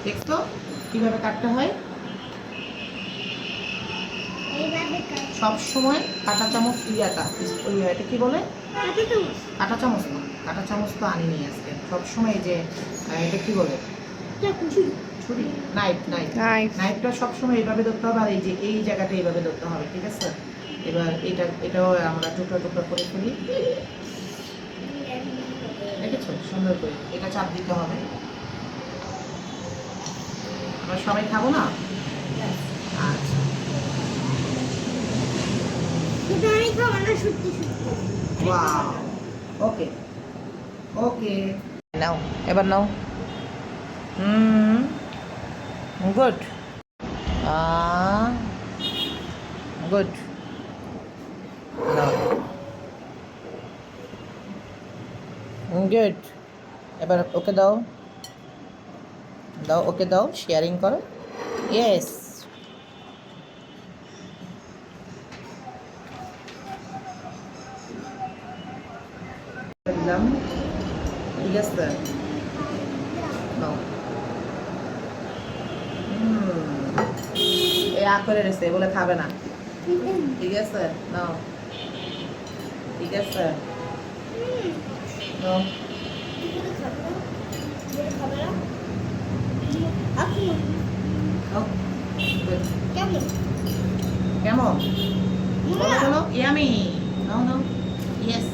দেখছো কিভাবে কাটতে হয়? সব সময় কাঁটা চামচ এটা কি বলে? কাঁটা চামচ না, কাঁটা চামচ তো আনিনি আজকে। সব সময় যে এটা কি বলে? ছুরি, নাইফটা সবসময় এইভাবে ধরতে হবে। আর এই যে এই জায়গাটা এইভাবে ধরতে হবে, ঠিক আছে? এবার এটাও আমরা টুকরা টুকরা করে ফেলি। দেখেছো সুন্দর করে এটা চাপ দিতে হবে। আমরা সবাই খাবো না? আচ্ছা, ওয়াও, ওকে ওকে, নাও এবার নাও। গুড, গুড, নাও, গুড। এবার ওকে দাও, দাও ওকে দাও, শেয়ারিং করো। ইয়েস, দিলাম, ঠিক আছে, নাও। এই করে রেছে বলে খাবে না, ঠিক আছে, নাও, ঠিক আছে, নাও। কেমন বলো? ইয়ামি, নাও নাও। Yes,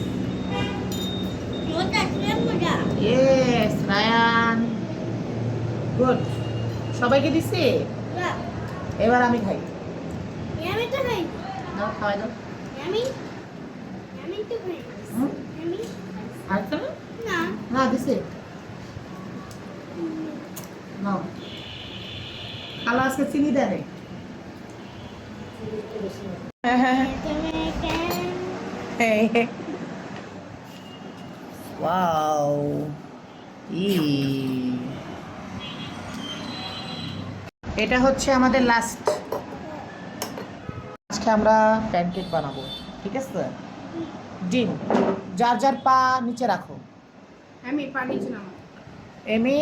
yes Ryan, good. সবাইকে দিছি, এবার আমি খাই। নাও খাওয়াই দাও। আচ্ছা না দিছে, নাও। খালা আজকে চিনি দেয় নাই। ওয়াও, এটা হচ্ছে আমাদের লাস্ট। আজকে আমরা প্যানকেক বানাবো, ঠিক আছে? ডিম, যার যার পা নিচে রাখো। আমি পা নিচে নামা। এমি,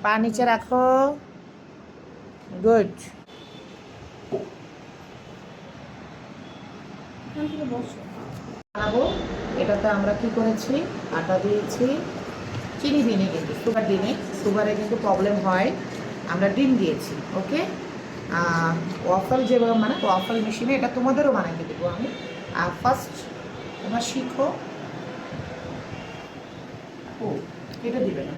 পা নিচে রাখো, গুড। বানাবো। এটাতে আমরা কি করেছি? আটা দিয়েছি, চিনি দিনে কিন্তু সুগার দিনে, সুগারে কিন্তু প্রবলেম হয়। আমরা ডিম দিয়েছি, ওকে। ওয়াফল যেভাবে মানে ওয়াফল মেশিনে, এটা তোমাদেরও বানাইতে দেবো আমি। আর ফার্স্ট তোমরা শিখো। ও এটা দিবে না।